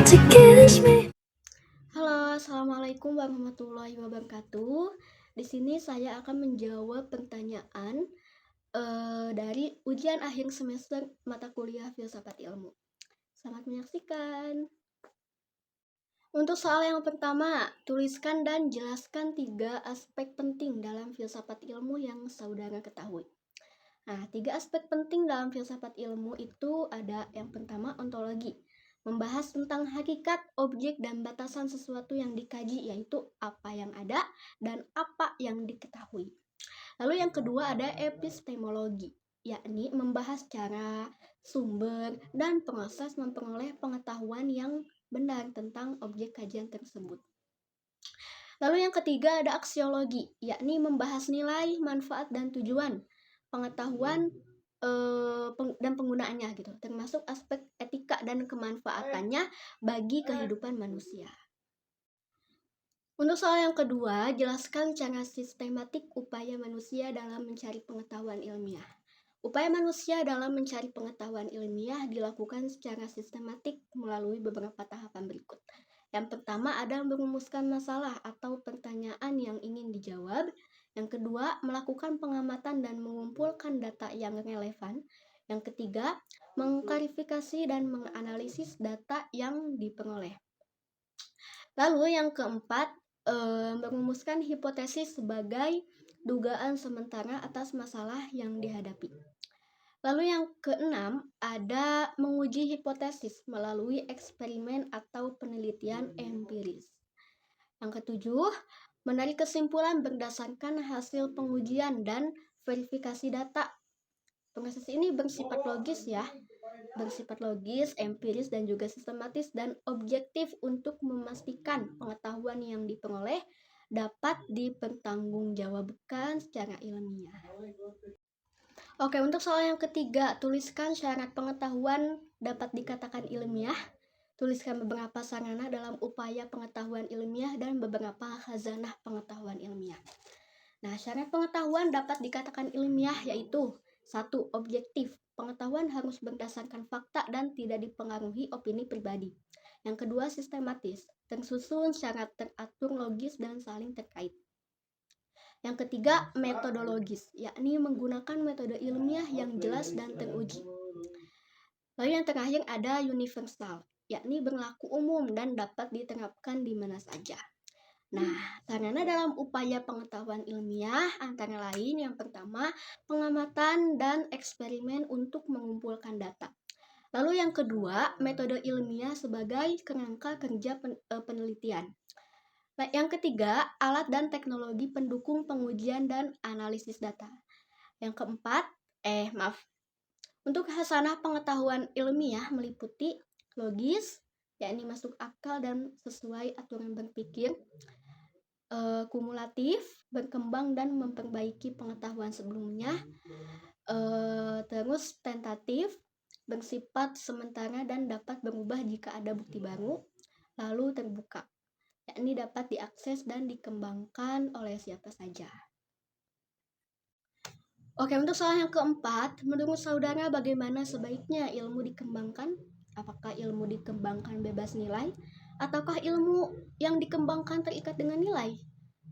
to kiss me. Halo, assalamualaikum warahmatullahi wabarakatuh. Di sini saya akan menjawab pertanyaan dari ujian akhir semester mata kuliah Filsafat Ilmu. Selamat menyaksikan. Untuk soal yang pertama, tuliskan dan jelaskan 3 aspek penting dalam filsafat ilmu yang saudara ketahui. Nah, 3 aspek penting dalam filsafat ilmu itu ada yang pertama ontologi, membahas tentang hakikat, objek, dan batasan sesuatu yang dikaji, yaitu apa yang ada dan apa yang diketahui. Lalu yang kedua ada epistemologi, yakni membahas cara, sumber, dan proses memperoleh pengetahuan yang benar tentang objek kajian tersebut. Lalu yang ketiga ada aksiologi, yakni membahas nilai, manfaat, dan tujuan pengetahuan dan penggunaannya gitu, termasuk aspek etika dan kemanfaatannya bagi kehidupan manusia. Untuk soal yang kedua, jelaskan cara sistematik upaya manusia dalam mencari pengetahuan ilmiah. Upaya manusia dalam mencari pengetahuan ilmiah dilakukan secara sistematik melalui beberapa tahapan berikut. Yang pertama ada merumuskan masalah atau pertanyaan yang ingin dijawab. Yang kedua, melakukan pengamatan dan mengumpulkan data yang relevan. Yang ketiga, mengklarifikasi dan menganalisis data yang diperoleh. Lalu yang keempat, merumuskan hipotesis sebagai dugaan sementara atas masalah yang dihadapi. Lalu yang keenam, ada menguji hipotesis melalui eksperimen atau penelitian empiris. Yang ketujuh, menarik kesimpulan berdasarkan hasil pengujian dan verifikasi data. Proses ini bersifat logis ya, bersifat logis, empiris, dan juga sistematis dan objektif untuk memastikan pengetahuan yang diperoleh dapat dipertanggungjawabkan secara ilmiah. Oke, untuk soal yang ketiga, tuliskan syarat pengetahuan dapat dikatakan ilmiah. Tuliskan beberapa sarana dalam upaya pengetahuan ilmiah dan beberapa khazanah pengetahuan ilmiah. Nah, syarat pengetahuan dapat dikatakan ilmiah yaitu 1. Objektif. Pengetahuan harus berdasarkan fakta dan tidak dipengaruhi opini pribadi. Yang kedua, sistematis. Tersusun syarat teratur, logis, dan saling terkait. Yang ketiga, metodologis, yakni menggunakan metode ilmiah yang jelas dan teruji. Lalu yang terakhir ada universal, yakni berlaku umum dan dapat diterapkan di mana saja. Nah, sarana dalam upaya pengetahuan ilmiah antara lain yang pertama, pengamatan dan eksperimen untuk mengumpulkan data. Lalu yang kedua, metode ilmiah sebagai kerangka kerja penelitian. Nah, yang ketiga, alat dan teknologi pendukung pengujian dan analisis data. Yang keempat, untuk khasanah pengetahuan ilmiah meliputi logis, yakni masuk akal dan sesuai aturan berpikir, kumulatif, berkembang dan memperbaiki pengetahuan sebelumnya, terus tentatif, bersifat sementara dan dapat berubah jika ada bukti baru, lalu terbuka, yakni dapat diakses dan dikembangkan oleh siapa saja. Oke, untuk soal yang keempat, menurut saudara bagaimana sebaiknya ilmu dikembangkan? Apakah ilmu dikembangkan bebas nilai? Ataukah ilmu yang dikembangkan terikat dengan nilai?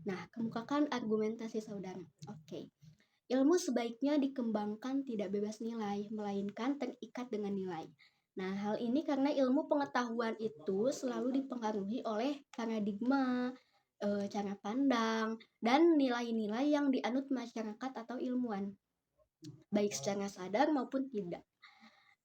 Nah, kemukakan argumentasi saudara. Oke. Ilmu sebaiknya dikembangkan tidak bebas nilai, melainkan terikat dengan nilai. Nah, hal ini karena ilmu pengetahuan itu selalu dipengaruhi oleh paradigma, cara pandang, dan nilai-nilai yang dianut masyarakat atau ilmuwan, baik secara sadar maupun tidak.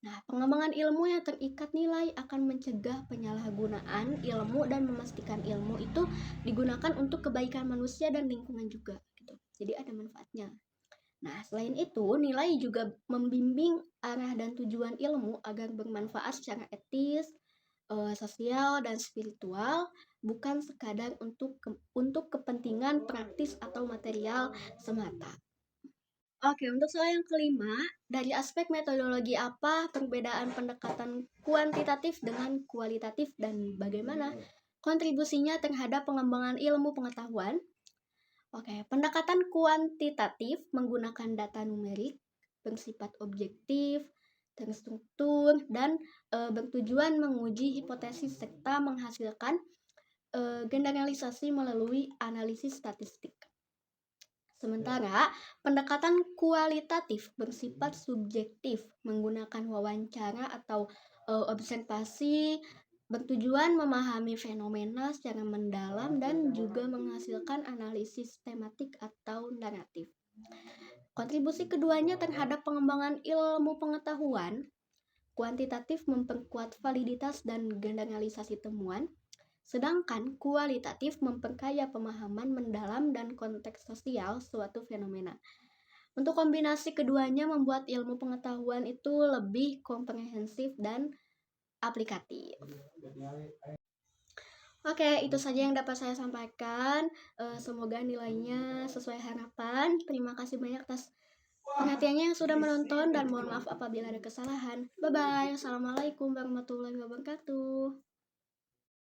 Nah, pengembangan ilmu yang terikat nilai akan mencegah penyalahgunaan ilmu dan memastikan ilmu itu digunakan untuk kebaikan manusia dan lingkungan juga gitu. Jadi ada manfaatnya. Nah, selain itu, nilai juga membimbing arah dan tujuan ilmu agar bermanfaat secara etis, sosial, dan spiritual, bukan sekadar untuk kepentingan praktis atau material semata. Oke, untuk soal yang kelima, dari aspek metodologi apa perbedaan pendekatan kuantitatif dengan kualitatif dan bagaimana kontribusinya terhadap pengembangan ilmu pengetahuan? Oke, pendekatan kuantitatif menggunakan data numerik, bersifat objektif, terstruktur, dan bertujuan menguji hipotesis serta menghasilkan generalisasi melalui analisis statistik. Sementara pendekatan kualitatif bersifat subjektif, menggunakan wawancara atau observasi, bertujuan memahami fenomena secara mendalam dan juga menghasilkan analisis tematik atau naratif. Kontribusi keduanya terhadap pengembangan ilmu pengetahuan kuantitatif memperkuat validitas dan generalisasi temuan, sedangkan kualitatif memperkaya pemahaman mendalam dan konteks sosial suatu fenomena. Untuk kombinasi keduanya membuat ilmu pengetahuan itu lebih komprehensif dan aplikatif. Oke, itu saja yang dapat saya sampaikan. Semoga nilainya sesuai harapan. Terima kasih banyak atas perhatiannya yang sudah menonton dan mohon maaf apabila ada kesalahan. Bye-bye. Assalamualaikum warahmatullahi wabarakatuh.